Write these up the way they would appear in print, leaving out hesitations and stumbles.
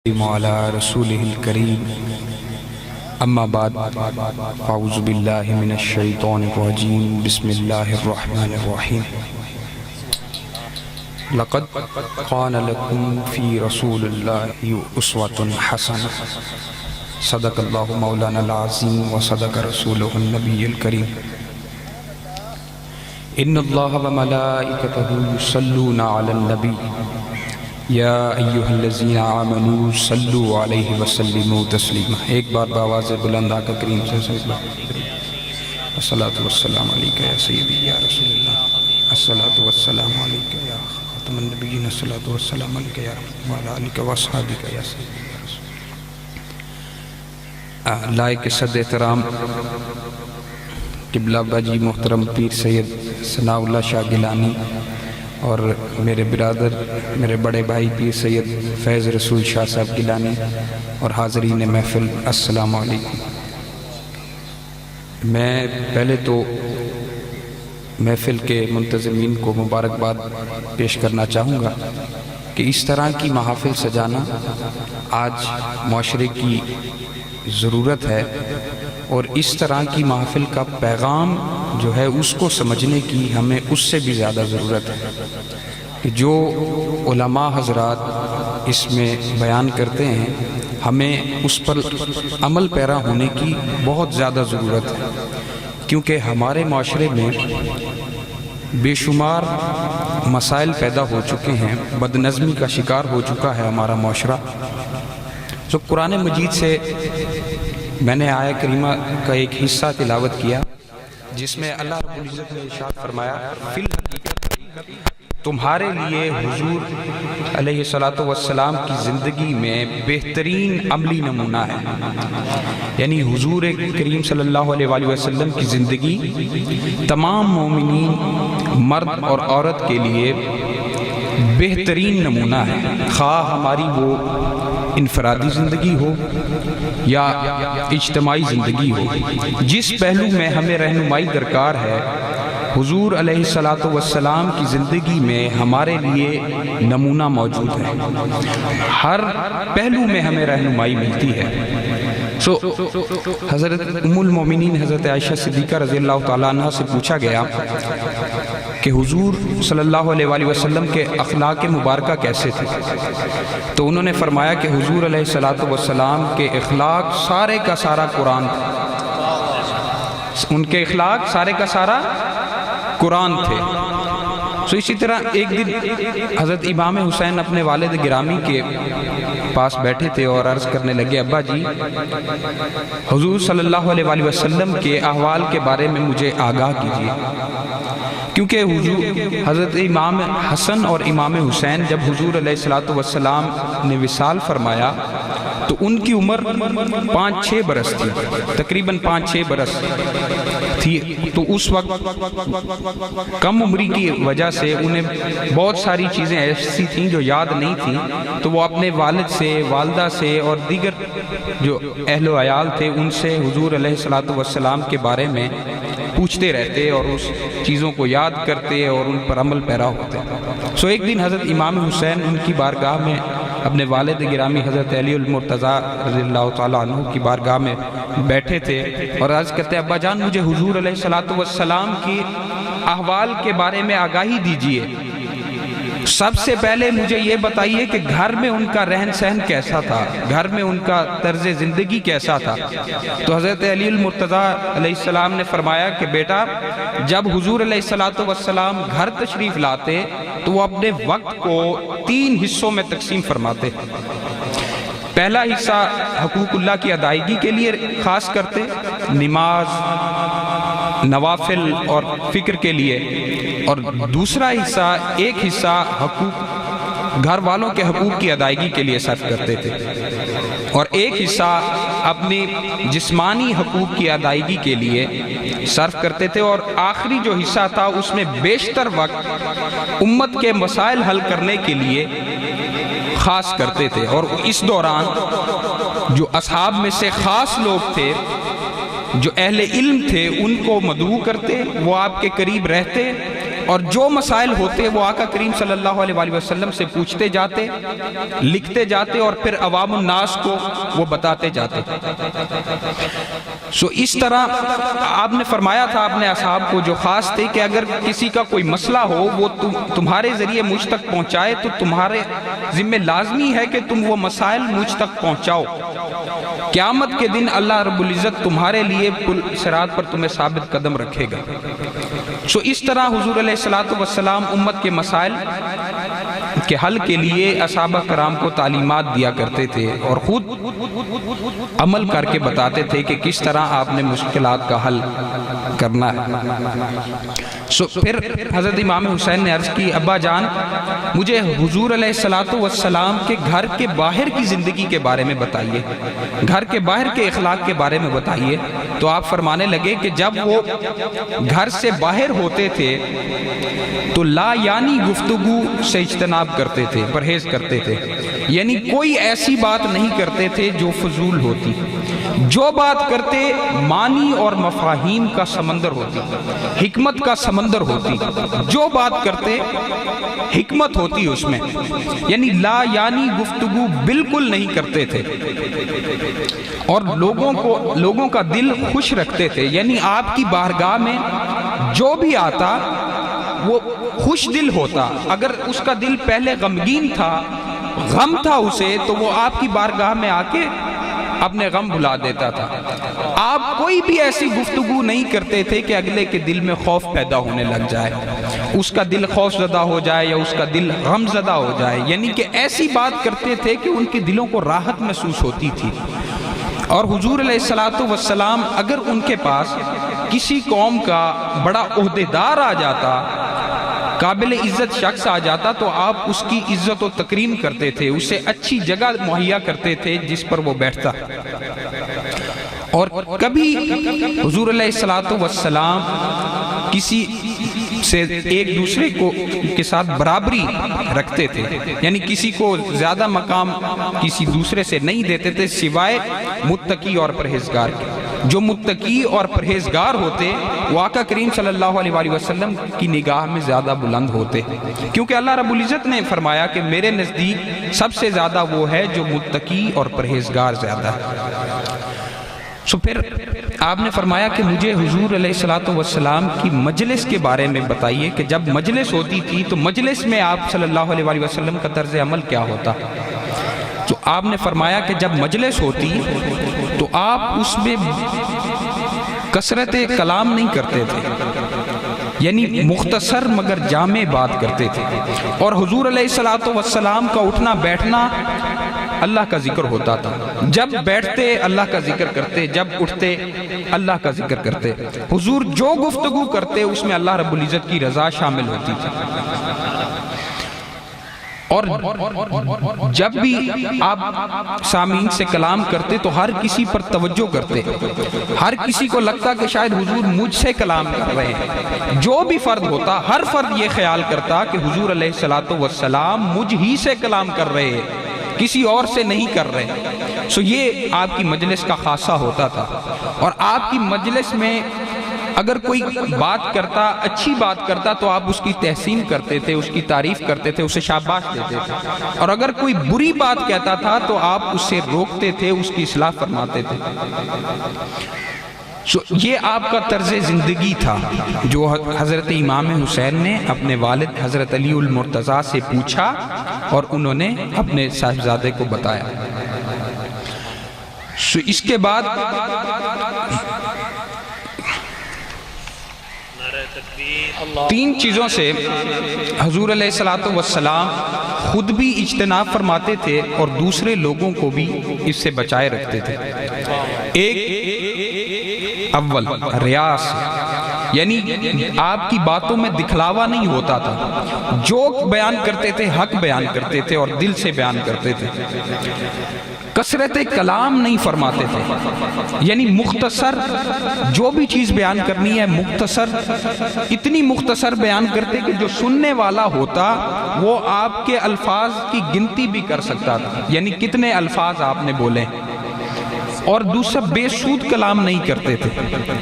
وعلى رسوله الكريم اما بعد فاعوذ باللہ من الشیطان الرجیم بسم اللہ الرحمن الرحیم لقد كان لكم في رسول الله أسوة حسنة صدق اللہ مولانا العظیم وصدق رسولہ النبی الکریم ان اللہ وملائکتہ یصلون علی النبی یا ایہا الذین آمنوا صلوا علیہ وسلموا تسلیما۔ ایک بار بآواز بلند آقا کریم سے الصلاۃ والسلام علیکہ یا سیدی یا رسول اللہ، الصلاۃ والسلام علیکہ یا خاتم النبیین، الصلاۃ والسلام علیکہ یا رحمۃ وعلی آلکہ واصحابکہ یا سیدی یا رسول اللہ۔ لائق صد احترام قبلہ باجی محترم پیر سید ثناء اللہ شاہ گیلانی اور میرے برادر میرے بڑے بھائی پیر سید فیض رسول شاہ صاحب گیلانی اور حاضرین محفل، السلام علیکم۔ میں پہلے تو محفل کے منتظمین کو مبارکباد پیش کرنا چاہوں گا کہ اس طرح کی محافل سجانا آج معاشرے کی ضرورت ہے، اور اس طرح کی محافل کا پیغام جو ہے اس کو سمجھنے کی ہمیں اس سے بھی زیادہ ضرورت ہے کہ جو علماء حضرات اس میں بیان کرتے ہیں ہمیں اس پر عمل پیرا ہونے کی بہت زیادہ ضرورت ہے، کیونکہ ہمارے معاشرے میں بے شمار مسائل پیدا ہو چکے ہیں، بد نظمی کا شکار ہو چکا ہے ہمارا معاشرہ۔ جو قرآن مجید سے میں نے آیہ کریمہ کا ایک حصہ تلاوت کیا جس میں اللہ رب العزت نے ارشاد فرمایا فی الحقیقت تمہارے لیے حضور علیہ السلام کی زندگی میں بہترین عملی نمونہ ہے، یعنی حضور کریم صلی اللہ علیہ وآلہ وسلم کی زندگی تمام مومنین مرد اور عورت کے لیے بہترین نمونہ ہے، خواہ ہماری وہ انفرادی زندگی ہو یا اجتماعی زندگی ہو۔ جس پہلو میں ہمیں رہنمائی درکار ہے حضور علیہ السلام کی زندگی میں ہمارے لیے نمونہ موجود ہے، ہر پہلو میں ہمیں رہنمائی ملتی ہے۔ حضرت ام المومنین حضرت عائشہ صدیقہ رضی اللہ تعالیٰ عنہ سے پوچھا گیا کہ حضور صلی اللہ علیہ وآلہ وسلم کے اخلاق مبارکہ کیسے تھے، تو انہوں نے فرمایا کہ حضور علیہ السلام کے اخلاق سارے کا سارا قرآن تھے، ان کے اخلاق سارے کا سارا قرآن تھے۔ اسی طرح ایک دن حضرت امام حسین اپنے والد گرامی کے پاس بیٹھے تھے اور عرض کرنے لگے ابا جی حضور صلی اللہ علیہ وآلہ وسلم کے احوال کے بارے میں مجھے آگاہ کیجیے، کیونکہ حضور حضرت امام حسن اور امام حسین جب حضور علیہ السلام نے وصال فرمایا تو ان کی عمر 5-6 برس تھی، تقریباً 5-6 برس تھی، تو اس وقت کم عمری کی وجہ سے انہیں بہت ساری چیزیں ایسی تھیں جو یاد نہیں تھیں، تو وہ اپنے والد سے، والدہ سے اور دیگر جو اہل و عیال تھے ان سے حضور علیہ السلام کے بارے میں پوچھتے رہتے اور اس چیزوں کو یاد کرتے اور ان پر عمل پیرا ہوتے۔ ایک دن حضرت امام حسین ان کی بارگاہ میں اپنے والد گرامی حضرت علی المرتضیٰ رضی اللہ تعالیٰ عنہ کی بارگاہ میں بیٹھے تھے اور عرض کرتے ابا جان مجھے حضور علیہ السلام کی احوال کے بارے میں آگاہی دیجیے، سب سے پہلے مجھے یہ بتائیے کہ گھر میں ان کا رہن سہن کیسا تھا، گھر میں ان کا طرز زندگی کیسا تھا۔ تو حضرت علی المرتضیٰ علیہ السلام نے فرمایا کہ بیٹا جب حضور علیہ السلام گھر تشریف لاتے تو وہ اپنے وقت کو 3 حصوں میں تقسیم فرماتے۔ پہلا حصہ حقوق اللہ کی ادائیگی کے لیے خاص کرتے، نماز، نوافل اور فکر کے لیے، اور دوسرا حصہ ایک حصہ حقوق گھر والوں کے حقوق کی ادائیگی کے لیے صرف کرتے تھے، اور ایک حصہ اپنی جسمانی حقوق کی ادائیگی کے لیے صرف کرتے تھے، اور آخری جو حصہ تھا اس میں بیشتر وقت امت کے مسائل حل کرنے کے لیے خاص کرتے تھے۔ اور اس دوران جو اصحاب میں سے خاص لوگ تھے جو اہل علم تھے ان کو مدعو کرتے، وہ آپ کے قریب رہتے اور جو مسائل ہوتے وہ آقا کریم صلی اللہ علیہ وآلہ وسلم سے پوچھتے جاتے، لکھتے جاتے اور پھر عوام الناس کو وہ بتاتے جاتے۔ اس طرح آپ نے فرمایا تھا اپنے اصحاب کو جو خاص تھے کہ اگر کسی کا کوئی مسئلہ ہو وہ تمہارے ذریعے مجھ تک پہنچائے تو تمہارے ذمہ لازمی ہے کہ تم وہ مسائل مجھ تک پہنچاؤ۔ قیامت کے دن اللہ رب العزت تمہارے لیے پل صراط پر تمہیں ثابت قدم رکھے گا۔ اس طرح حضور علیہ السلام امت کے مسائل کے حل کے لیے اصحابہ کرام کو تعلیمات دیا کرتے تھے اور خود عمل کر کے بتاتے تھے کہ کس طرح آپ نے مشکلات کا حل کرنا ہے۔ پھر حضرت امام حسین نے عرض کی، ابا جان مجھے حضور علیہ السلام کے گھر کے باہر کی زندگی کے بارے میں بتائیے، گھر کے باہر کے اخلاق کے بارے میں بتائیے۔ تو آپ فرمانے لگے کہ جب وہ گھر سے باہر ہوتے تھے تو لا یعنی گفتگو سے اجتناب کرتے تھے، پرہیز کرتے تھے، یعنی کوئی ایسی بات نہیں کرتے تھے جو فضول ہوتی، جو بات کرتے معنی اور مفاہیم کا سمندر ہوتی، حکمت کا سمندر ہوتی، جو بات کرتے حکمت ہوتی اس میں، یعنی لا یعنی گفتگو بالکل نہیں کرتے تھے اور لوگوں کا دل خوش رکھتے تھے، یعنی آپ کی بارگاہ میں جو بھی آتا وہ خوش دل ہوتا۔ اگر اس کا دل پہلے غمگین تھا، غم تھا اسے، تو وہ آپ کی بارگاہ میں آ کے اپنے غم بھلا دیتا تھا۔ آپ کوئی بھی ایسی گفتگو نہیں کرتے تھے کہ اگلے کے دل میں خوف پیدا ہونے لگ جائے، اس کا دل خوف زدہ ہو جائے یا اس کا دل غم زدہ ہو جائے، یعنی کہ ایسی بات کرتے تھے کہ ان کے دلوں کو راحت محسوس ہوتی تھی۔ اور حضور علیہ السلام اگر ان کے پاس کسی قوم کا بڑا عہدیدار آ جاتا، قابل عزت شخص آ جاتا، تو آپ اس کی عزت و تکریم کرتے تھے، اسے اچھی جگہ مہیا کرتے تھے جس پر وہ بیٹھتا۔ اور کبھی حضور علیہ السلام کسی سے ایک دوسرے کے ساتھ برابری رکھتے تھے، یعنی کسی کو زیادہ مقام کسی دوسرے سے نہیں دیتے تھے سوائے متقی اور پرہیزگار کے۔ جو متقی اور پرہیزگار ہوتے وہ آقا کریم صلی اللہ علیہ وآلہ وسلم کی نگاہ میں زیادہ بلند ہوتے، کیونکہ اللہ رب العزت نے فرمایا کہ میرے نزدیک سب سے زیادہ وہ ہے جو متقی اور پرہیزگار زیادہ ہے۔ پھر آپ نے فرمایا کہ مجھے حضور علیہ السلام کی مجلس کے بارے میں بتائیے کہ جب مجلس ہوتی تھی تو مجلس میں آپ صلی اللہ علیہ وآلہ وسلم کا طرز عمل کیا ہوتا۔ تو آپ نے فرمایا کہ جب مجلس ہوتی تو آپ اس میں کثرت کلام نہیں کرتے تھے، یعنی مختصر مگر جامع بات کرتے تھے، اور حضور علیہ السلام کا اٹھنا بیٹھنا اللہ کا ذکر ہوتا تھا۔ جب بیٹھتے اللہ کا ذکر کرتے، جب اٹھتے اللہ کا ذکر کرتے۔ حضور جو گفتگو کرتے اس میں اللہ رب العزت کی رضا شامل ہوتی تھی۔ اور جب بھی آپ سامعین سے کلام کرتے تو ہر کسی پر توجہ کرتے، ہر کسی کو لگتا کہ شاید حضور مجھ سے کلام کر رہے ہیں۔ جو بھی فرد ہوتا ہر فرد یہ خیال کرتا کہ حضور علیہ السلام مجھ ہی سے کلام کر رہے ہیں، کسی اور سے نہیں کر رہے۔ یہ آپ کی مجلس کا خاصہ ہوتا تھا۔ اور آپ کی مجلس میں اگر کوئی بات کرتا، اچھی بات کرتا، تو آپ اس کی تحسین کرتے تھے، اس کی تعریف کرتے تھے، اسے شاباش دیتے تھے، اور اگر کوئی بری بات کہتا تھا تو آپ اسے روکتے تھے، اس کی اصلاح فرماتے تھے۔ یہ آپ کا طرز زندگی تھا جو حضرت امام حسین نے اپنے والد حضرت علی المرتضیٰ سے پوچھا اور انہوں نے اپنے صاحبزادے کو بتایا۔ اس کے بعد تین چیزوں سے حضور علیہ السلام خود بھی اجتناب فرماتے تھے اور دوسرے لوگوں کو بھی اس سے بچائے رکھتے تھے۔ ایک اول ریاض، یعنی آپ کی باتوں میں دکھلاوا نہیں ہوتا تھا، جو بیان کرتے تھے حق بیان کرتے تھے اور دل سے بیان کرتے تھے۔ کثرت کلام نہیں فرماتے تھے، یعنی مختصر جو بھی چیز بیان کرنی ہے مختصر، اتنی مختصر بیان کرتے کہ جو سننے والا ہوتا وہ آپ کے الفاظ کی گنتی بھی کر سکتا تھا، یعنی کتنے الفاظ آپ نے بولے۔ اور دوسرا بے سود کلام نہیں کرتے تھے،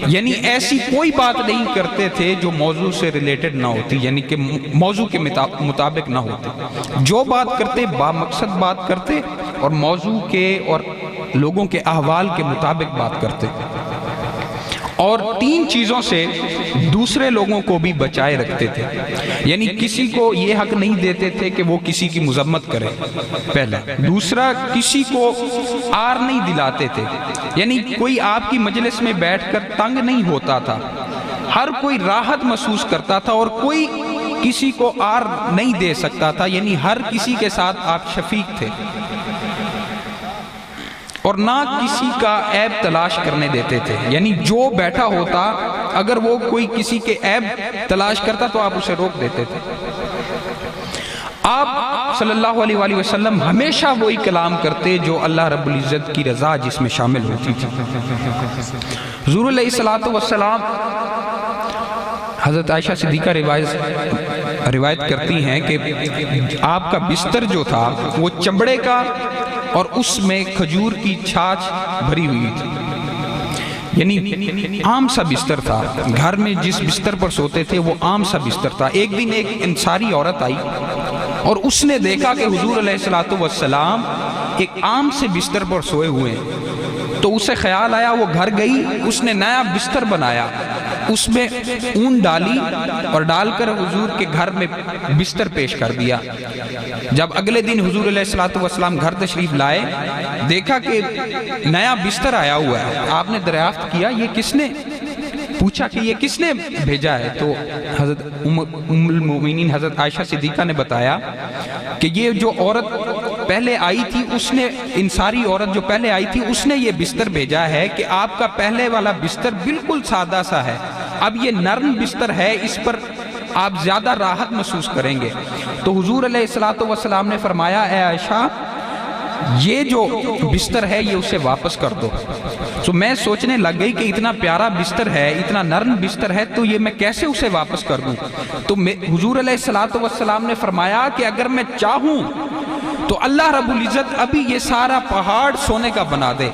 یعنی ایسی کوئی بات نہیں کرتے تھے جو موضوع سے ریلیٹڈ نہ ہوتی، یعنی کہ موضوع کے مطابق نہ ہوتے، جو بات کرتے با مقصد بات کرتے اور موضوع کے اور لوگوں کے احوال کے مطابق بات کرتے، اور 3 چیزوں سے دوسرے لوگوں کو بھی بچائے رکھتے تھے، یعنی کسی کو یہ حق نہیں دیتے تھے کہ وہ کسی کی مذمت کرے، پہلا، دوسرا کسی کو آر نہیں دلاتے تھے، یعنی کوئی آپ کی مجلس میں بیٹھ کر تنگ نہیں ہوتا تھا، ہر کوئی راحت محسوس کرتا تھا اور کوئی کسی کو آر نہیں دے سکتا تھا، یعنی ہر کسی کے ساتھ آپ شفیق تھے، اور نہ کسی کا عیب تلاش کرنے دیتے تھے، یعنی جو بیٹھا ہوتا اگر وہ کوئی کسی کے عیب تلاش کرتا تو آپ اسے روک دیتے تھے۔ آپ صلی اللہ علیہ وآلہ وسلم ہمیشہ وہی کلام کرتے جو اللہ رب العزت کی رضا جس میں شامل ہوتی تھی۔ حضور علیہ الصلوۃ والسلام، حضرت عائشہ صدیقہ روایت کرتی ہیں کہ آپ کا بستر جو تھا وہ چمڑے کا اور اس میں کھجور کی چھاچ بھری ہوئی تھی، یعنی عام سا بستر تھا، گھر میں جس بستر پر سوتے تھے وہ عام سا بستر تھا۔ ایک دن ایک انصاری عورت آئی اور اس نے دیکھا کہ حضور علیہ الصلوۃ والسلام ایک عام سے بستر پر سوئے ہوئے ہیں، تو اسے خیال آیا، وہ گھر گئی، اس نے نیا بستر بنایا، اس میں اون ڈالی اور ڈال کر حضور کے گھر میں بستر پیش کر دیا۔ جب اگلے دن حضور علیہ الصلوۃ والسلام گھر تشریف لائے، دیکھا کہ نیا بستر آیا ہوا ہے، آپ نے دریافت کیا یہ کس نے، پوچھا کہ یہ کس نے بھیجا ہے، تو حضرت ام المؤمنین حضرت عائشہ صدیقہ نے بتایا کہ یہ جو عورت پہلے آئی تھی، اس نے، انصاری عورت جو پہلے آئی تھی، اس نے یہ بستر بھیجا ہے کہ آپ کا پہلے والا بستر بالکل سادہ سا ہے، اب یہ نرم بستر ہے، اس پر آپ زیادہ راحت محسوس کریں گے۔ تو حضور علیہ الصلوۃ والسلام نے فرمایا، اے عائشہ یہ جو بستر ہے یہ اسے واپس کر دو۔ تو میں سوچنے لگ گئی کہ اتنا پیارا بستر ہے، اتنا نرم بستر ہے، تو یہ میں کیسے اسے واپس کر دوں؟ تو حضور علیہ الصلوۃ والسلام نے فرمایا کہ اگر میں چاہوں تو اللہ رب العزت ابھی یہ سارا پہاڑ سونے کا بنا دے،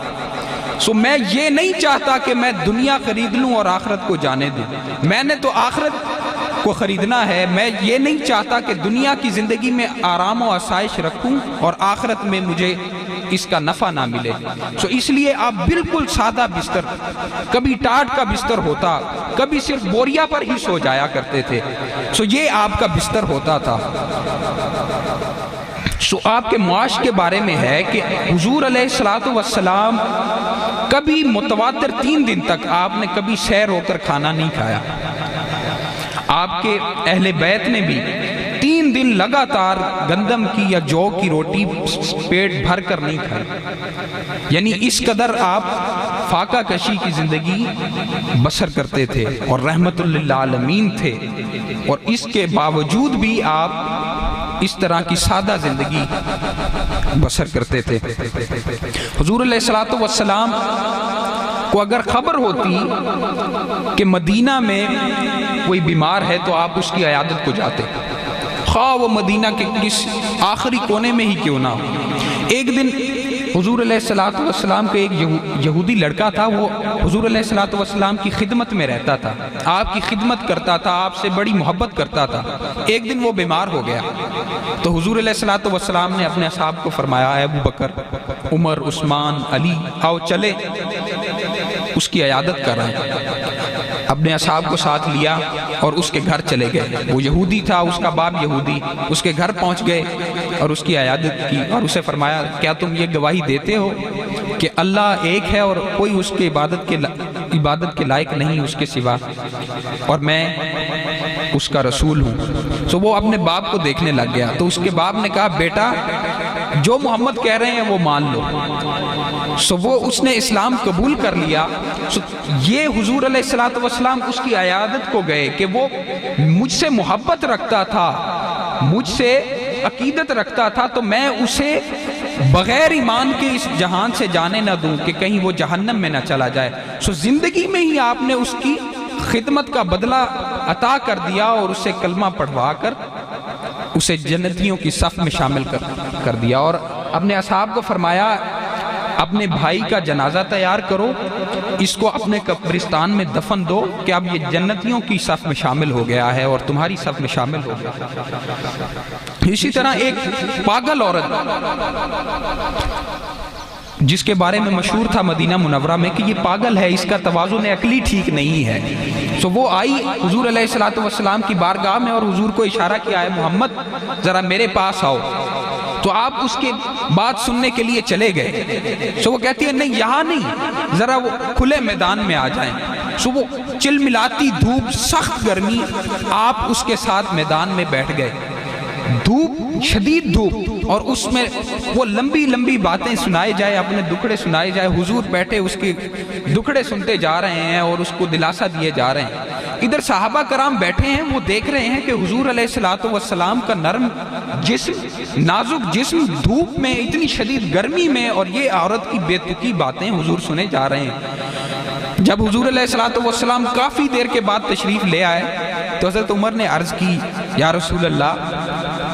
سو میں یہ نہیں چاہتا کہ میں دنیا خرید لوں اور آخرت کو جانے دوں، میں نے تو آخرت کو خریدنا ہے، میں یہ نہیں چاہتا کہ دنیا کی زندگی میں آرام و آسائش رکھوں اور آخرت میں مجھے اس کا نفع نہ ملے، سو اس لیے آپ بالکل سادہ بستر، کبھی ٹاٹ کا بستر ہوتا، کبھی صرف بوریا پر ہی سو جایا کرتے تھے، سو یہ آپ کا بستر ہوتا تھا۔ سو آپ کے معاش کے بارے میں ہے کہ حضور علیہ الصلوۃ والسلام کبھی متواتر 3 دن تک آپ نے کبھی سیر ہو کر کھانا نہیں کھایا، آپ کے اہل بیت نے بھی 3 دن لگاتار گندم کی یا جو کی روٹی پیٹ بھر کر نہیں کھائی، یعنی اس قدر آپ فاقہ کشی کی زندگی بسر کرتے تھے اور رحمت للعالمین تھے، اور اس کے باوجود بھی آپ اس طرح کی سادہ زندگی بسر کرتے تھے۔ حضور علیہ الصلوۃ والسلام کو اگر خبر ہوتی کہ مدینہ میں کوئی بیمار ہے تو آپ اس کی عیادت کو جاتے، خواہ وہ مدینہ کے کس آخری کونے میں ہی کیوں نہ ہو۔ ایک دن حضور علیہ الصلوۃ والسلام کا ایک یہودی لڑکا تھا، وہ حضور علیہ الصلوۃ والسلام کی خدمت میں رہتا تھا، آپ کی خدمت کرتا تھا، آپ سے بڑی محبت کرتا تھا۔ ایک دن وہ بیمار ہو گیا تو حضور علیہ الصلوۃ والسلام نے اپنے اصحاب کو فرمایا، اے ابو بکر، عمر، عثمان، علی، آؤ چلے اس کی عیادت کر رہے ہیں۔ اپنے اصحاب کو ساتھ لیا اور اس کے گھر چلے گئے، وہ یہودی تھا، اس کا باپ یہودی، اس کے گھر پہنچ گئے اور اس کی عیادت کی اور اسے فرمایا، کیا تم یہ گواہی دیتے ہو کہ اللہ ایک ہے اور کوئی اس کے عبادت کے لائق نہیں اس کے سوا، اور میں اس کا رسول ہوں؟ تو وہ اپنے باپ کو دیکھنے لگ گیا، تو اس کے باپ نے کہا، بیٹا جو محمد کہہ رہے ہیں وہ مان لو۔ سو وہ اس نے اسلام قبول کر لیا۔ یہ حضور علیہ الصلوۃ والسلام اس کی عیادت کو گئے کہ وہ مجھ سے محبت رکھتا تھا، مجھ سے عقیدت رکھتا تھا، تو میں اسے بغیر ایمان کے اس جہان سے جانے نہ دوں کہ کہیں وہ جہنم میں نہ چلا جائے۔ سو زندگی میں ہی آپ نے اس کی خدمت کا بدلہ عطا کر دیا اور اسے کلمہ پڑھوا کر اسے جنتیوں کی صف میں شامل کر دیا، اور اپنے اصحاب کو فرمایا، اپنے بھائی کا جنازہ تیار کرو، اس کو اپنے قبرستان میں دفن دو کہ اب یہ جنتیوں کی صف میں شامل ہو گیا ہے اور تمہاری صف میں شامل ہو گیا۔ اسی طرح ایک پاگل عورت جس کے بارے میں مشہور تھا مدینہ منورہ میں کہ یہ پاگل ہے، اس کا توازن عقلی ٹھیک نہیں ہے، تو وہ آئی حضور علیہ الصلوۃ والسلام کی بارگاہ میں اور حضور کو اشارہ کیا ہے محمد ذرا میرے پاس آؤ، تو آپ اس کے بات سننے کے لیے چلے گئے، تو وہ کہتی ہے نہیں یہاں نہیں، ذرا وہ کھلے میدان میں آ جائیں، تو وہ چل ملاتی دھوپ، سخت گرمی، آپ اس کے ساتھ میدان میں بیٹھ گئے، دھوپ شدید دھوپ، اور اس میں وہ لمبی لمبی باتیں سنائے جائے، اپنے دکھڑے سنائے جائے، حضور بیٹھے اس کے دکھڑے سنتے جا رہے ہیں اور اس کو دلاسا دیے جا رہے ہیں۔ ادھر صحابہ کرام بیٹھے ہیں، وہ دیکھ رہے ہیں کہ حضور علیہ الصلوۃ والسلام کا نرم جسم، نازک جسم، دھوپ میں اتنی شدید گرمی میں، اور یہ عورت کی بے تکی باتیں حضور سنے جا رہے ہیں۔ جب حضور علیہ الصلوۃ والسلام کافی دیر کے بعد تشریف لے آئے تو حضرت عمر نے عرض کی یا رسول اللہ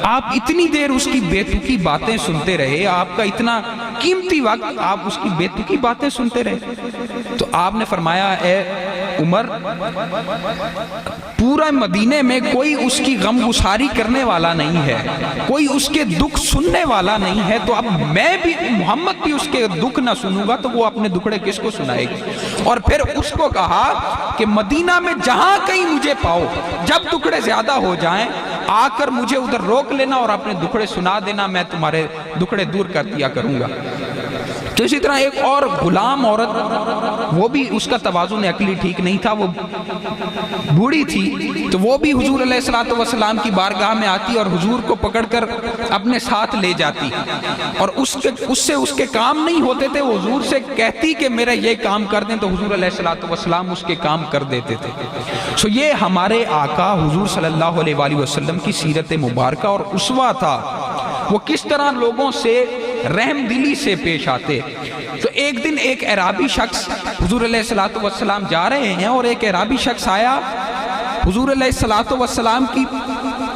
آپ اتنی دیر اس کی بے تکی باتیں سنتے رہے، آپ کا اتنا قیمتی وقت آپ اس کی بے تکی باتیں سنتے رہے، تو آپ نے فرمایا اے عمر پورا مدینے میں کوئی اس کی غم گساری کرنے والا نہیں ہے، کوئی اس کے دکھ سننے والا نہیں ہے، تو اب میں بھی محمد بھی اس کے دکھ نہ سنوں گا تو وہ اپنے دکھڑے کس کو سنائے گی؟ اور پھر اس کو کہا کہ مدینہ میں جہاں کہیں مجھے پاؤ، جب دکھڑے زیادہ ہو جائیں آ کر مجھے ادھر روک لینا اور اپنے دکھڑے سنا دینا، میں تمہارے دکھڑے دور کر دیا کروں گا۔ تو اسی طرح ایک اور غلام عورت، وہ بھی اس کا توازن عقلی ٹھیک نہیں تھا، وہ بوڑھی تھی، تو وہ بھی حضور علیہ الصلوۃ والسلام کی بارگاہ میں آتی اور حضور کو پکڑ کر اپنے ساتھ لے جاتی، اور اس سے اس کے کام نہیں ہوتے تھے، وہ حضور سے کہتی کہ میرا یہ کام کر دیں، تو حضور علیہ الصلوۃ والسلام اس کے کام کر دیتے تھے۔ سو یہ ہمارے آقا حضور صلی اللہ علیہ وآلہ وسلم کی سیرت مبارکہ اور اسوہ تھا، وہ کس طرح لوگوں سے رحم دلی سے پیش آتے۔ تو ایک دن ایک اعرابی شخص، حضور علیہ الصلوۃ والسلام جا رہے ہیں اور ایک اعرابی شخص آیا، حضور علیہ الصلوۃ والسلام کی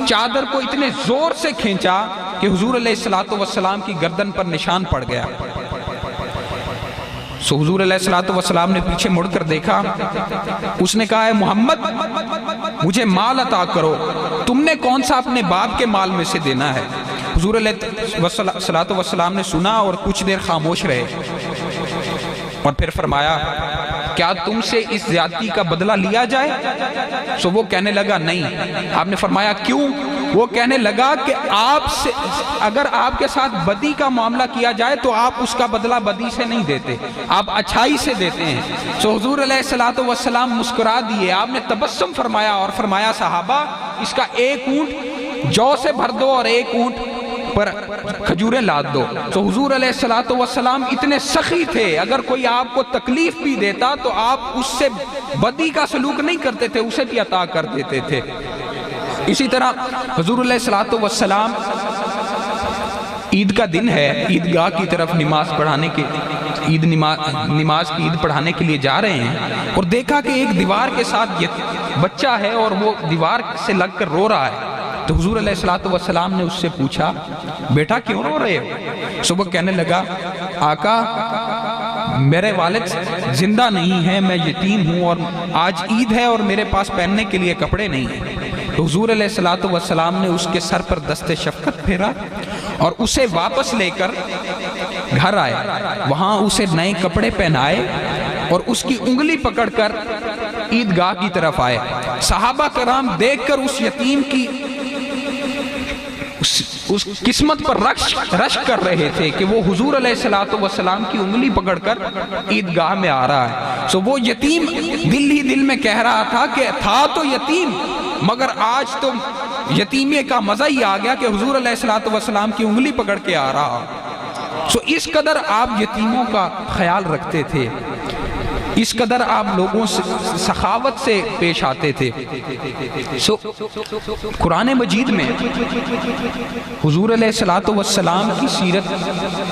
چادر کو اتنے زور سے کھینچا کہ حضور علیہ الصلوۃ والسلام کی گردن پر نشان پڑ گیا۔ سو حضور علیہ الصلوۃ والسلام نے پیچھے مڑ کر دیکھا، اس نے کہا ہے محمد مجھے مال عطا کرو، تم نے کون سا اپنے باپ کے مال میں سے دینا ہے؟ حضور علیہ الصلوۃ والسلام نے سنا اور کچھ دیر خاموش رہے، اور پھر فرمایا کیا تم سے اس زیادتی کا بدلہ لیا جائے؟ سو وہ کہنے لگا نہیں۔ آپ نے فرمایا کیوں؟ وہ کہنے لگا کہ آپ سے اگر آپ کے ساتھ بدی کا معاملہ کیا جائے تو آپ اس کا بدلہ بدی سے نہیں دیتے، آپ اچھائی سے دیتے ہیں۔ سو حضور علیہ الصلوۃ والسلام مسکرا دیے، آپ نے تبسم فرمایا اور فرمایا صحابہ اس کا ایک اونٹ جو سے بھر دو اور ایک اونٹ پر کھجوریں لاد دو۔ تو حضور علیہ الصلوۃ والسلام اتنے سخی تھے، اگر کوئی آپ کو تکلیف بھی دیتا تو آپ اس سے بدی کا سلوک نہیں کرتے تھے، اسے بھی عطا کر دیتے تھے۔ اسی طرح حضور علیہ الصلوۃ والسلام عید کا دن ہے، عیدگاہ کی طرف نماز پڑھانے کے نماز کی عید پڑھانے کے لیے جا رہے ہیں، اور دیکھا کہ ایک دیوار کے ساتھ بچہ ہے اور وہ دیوار سے لگ کر رو رہا ہے۔ تو حضور علیہ الصلوۃ والسلام نے اس سے پوچھا بیٹا کیوں رو رہے ہو؟ سو وہ کہنے لگا آقا میرے والد زندہ نہیں ہیں، میں یتیم ہوں اور آج عید ہے اور میرے پاس پہننے کے لیے کپڑے نہیں ہیں۔ تو حضور علیہ الصلوۃ والسلام نے اس کے سر پر دست شفقت پھیرا اور اسے واپس لے کر گھر آئے، وہاں اسے نئے کپڑے پہنائے اور اس کی انگلی پکڑ کر عیدگاہ کی طرف آئے۔ صحابہ کرام دیکھ کر اس یتیم کی اس قسمت پر رشک کر رہے تھے کہ وہ حضور علیہ الصلوۃ والسلام کی انگلی پکڑ کر عیدگاہ میں آ رہا ہے۔ سو وہ یتیم دل ہی دل میں کہہ رہا تھا کہ تھا تو یتیم، مگر آج تو یتیمی کا مزہ ہی آ گیا کہ حضور علیہ الصلوۃ والسلام کی انگلی پکڑ کے آ رہا۔ سو اس قدر آپ یتیموں کا خیال رکھتے تھے، اس قدر آپ لوگوں سے سخاوت سے پیش آتے تھے۔ سو قرآن مجید میں حضور علیہ الصلوۃ والسلام کی سیرت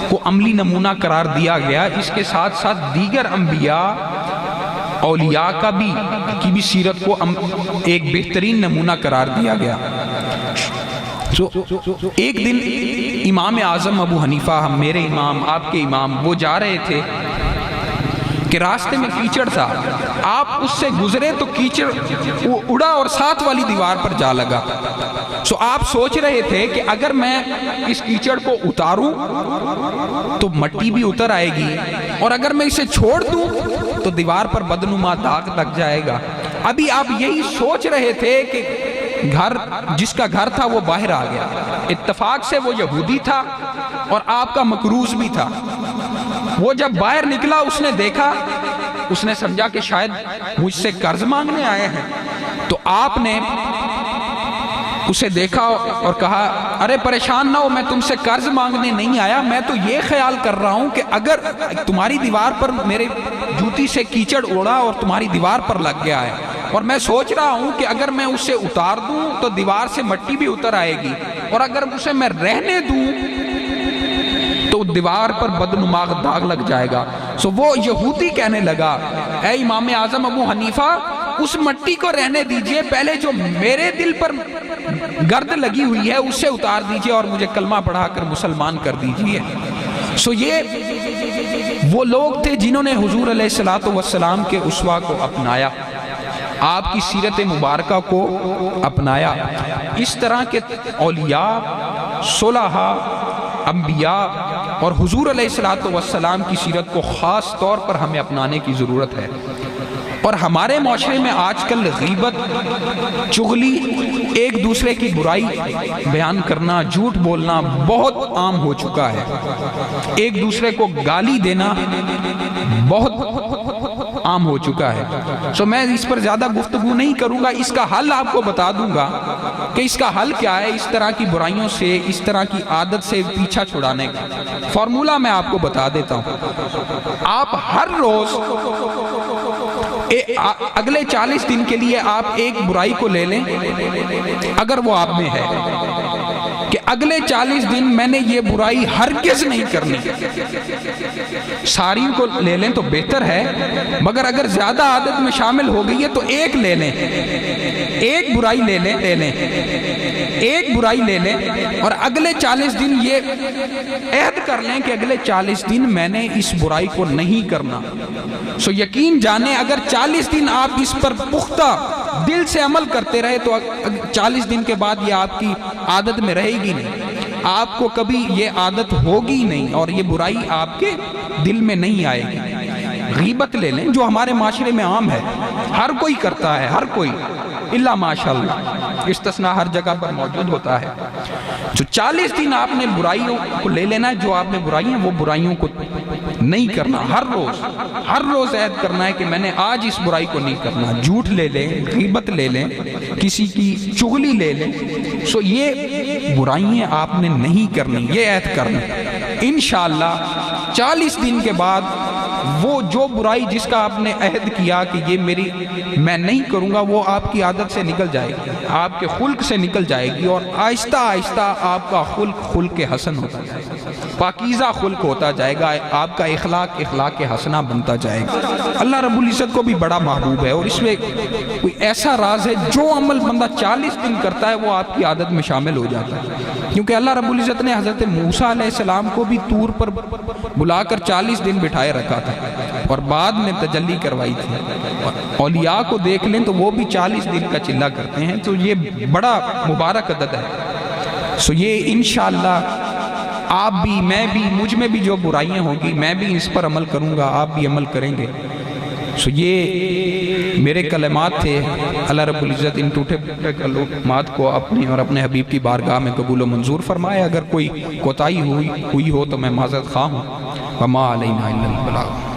کو عملی نمونہ قرار دیا گیا، اس کے ساتھ ساتھ دیگر انبیاء اولیاء کی بھی سیرت کو ایک بہترین نمونہ قرار دیا گیا۔ ایک دن امام اعظم ابو حنیفہ، میرے امام، آپ کے امام، وہ جا رہے تھے کہ راستے میں کیچڑ تھا، آپ اس سے گزرے تو کیچڑ وہ اڑا اور ساتھ والی دیوار پر جا لگا. سو آپ سوچ رہے تھے کہ اگر میں اس کیچڑ کو اتاروں تو مٹی بھی اتر آئے گی، اور اگر میں اسے چھوڑ دوں تو دیوار پر بدنما داغ لگ جائے گا. ابھی آپ یہی سوچ رہے تھے کہ گھر، جس کا گھر تھا وہ باہر آ گیا. اتفاق سے وہ یہودی تھا اور آپ کا مکروز بھی تھا. وہ جب باہر نکلا اس نے دیکھا، اس نے سمجھا کہ شاید مجھ سے قرض مانگنے آئے ہیں. تو آپ نے اسے دیکھا اور کہا ارے پریشان نہ ہو، میں تم سے قرض مانگنے نہیں آیا، میں تو یہ خیال کر رہا ہوں کہ اگر تمہاری دیوار پر میرے جوتی سے کیچڑ اڑا اور تمہاری دیوار پر لگ گیا ہے، اور میں سوچ رہا ہوں کہ اگر میں اسے اتار دوں تو دیوار سے مٹی بھی اتر آئے گی، اور اگر اسے میں رہنے دوں تو دیوار پر بدنما داغ لگ جائے گا. سو وہ یہودی کہنے لگا اے امام اعظم ابو حنیفہ، اس مٹی کو رہنے دیجئے، پہلے جو میرے دل پر گرد لگی ہوئی ہے اسے اتار دیجئے اور مجھے کلمہ پڑھا کر مسلمان کر دیجئے. سو یہ وہ لوگ تھے جنہوں نے حضور علیہ السلام کے اسوہ کو اپنایا، آپ کی سیرت مبارکہ کو اپنایا. اس طرح کے اولیاء، صلحاء، انبیاء اور حضور علیہ السلام کی سیرت کو خاص طور پر ہمیں اپنانے کی ضرورت ہے. اور ہمارے معاشرے میں آج کل غیبت، چغلی، ایک دوسرے کی برائی بیان کرنا، جھوٹ بولنا بہت عام ہو چکا ہے. ایک دوسرے کو گالی دینا بہت عام ہو چکا ہے. سو میں اس پر زیادہ گفتگو نہیں کروں گا، اس کا حل آپ کو بتا دوں گا کہ اس کا حل کیا ہے. اس طرح کی برائیوں سے، اس طرح کی عادت سے پیچھا چھڑانے کا فارمولہ میں آپ کو بتا دیتا ہوں. آپ ہر روز اگلے 40 دن کے لیے آپ ایک برائی کو لے لیں، اگر وہ آپ میں ہے کہ اگلے 40 دن میں نے یہ برائی ہرگز نہیں کرنی. ساری کو لے لیں تو بہتر ہے، مگر اگر زیادہ عادت میں شامل ہو گئی ہے تو ایک لے لیں، ایک برائی لے لیں، ایک برائی لے لیں، اور اگلے 40 دن یہ عہد کر لیں کہ اگلے 40 دن میں نے اس برائی کو نہیں کرنا. سو یقین جانیں اگر 40 دن آپ اس پر پختہ دل سے عمل کرتے رہے تو 40 دن کے بعد یہ آپ کی عادت میں رہے گی نہیں، آپ کو کبھی یہ عادت ہوگی نہیں، اور یہ برائی آپ کے دل میں نہیں آئے گی. غیبت لے لیں جو ہمارے معاشرے میں عام ہے، ہر کوئی کرتا ہے، ہر کوئی الا ماشاءاللہ، استثناء ہر جگہ پر موجود ہوتا ہے. جو 40 دن آپ نے برائیوں کو لے لینا ہے، جو آپ نے برائیاں وہ برائیوں کو نہیں کرنا. ہر روز عہد کرنا ہے کہ میں نے آج اس برائی کو نہیں کرنا. جھوٹ لے لیں، غیبت لے لیں، کسی کی چغلی لے لیں، سو یہ برائیاں آپ نے نہیں کرنی، یہ عہد کرنا. انشاءاللہ 40 دن کے بعد وہ جو برائی جس کا آپ نے عہد کیا کہ یہ میں نہیں کروں گا، وہ آپ کی عادت سے نکل جائے گی، آپ کے خلق سے نکل جائے گی، اور آہستہ آہستہ آپ کا خلق حسن ہوتا جائے گا، پاکیزہ خلق ہوتا جائے گا، آپ کا اخلاق حسنہ بنتا جائے گا. اللہ رب العزت کو بھی بڑا محبوب ہے، اور اس میں کوئی ایسا راز ہے جو عمل بندہ 40 دن کرتا ہے وہ آپ کی عادت میں شامل ہو جاتا ہے. کیونکہ اللہ رب العزت نے حضرت موسیٰ علیہ السلام کو بھی طور پر بلا کر 40 دن بٹھائے رکھا تھا اور بعد میں تجلی کروائی تھی. اولیاء کو دیکھ لیں تو وہ بھی 40 دن کا چلہ کرتے ہیں، تو یہ بڑا مبارک عدد ہے. سو یہ انشاءاللہ آپ بھی، میں بھی، مجھ میں بھی جو برائیاں ہوگی میں بھی اس پر عمل کروں گا، آپ بھی عمل کریں گے. سو یہ میرے کلمات تھے. اللہ رب العزت ان ٹوٹے پھوٹے کلمات کو اپنی اور اپنے حبیب کی بارگاہ میں قبول و منظور فرمائے. اگر کوئی کوتاہی ہوئی ہو تو میں معذرت خواہ ہوں. وما علینا الا البلاغ.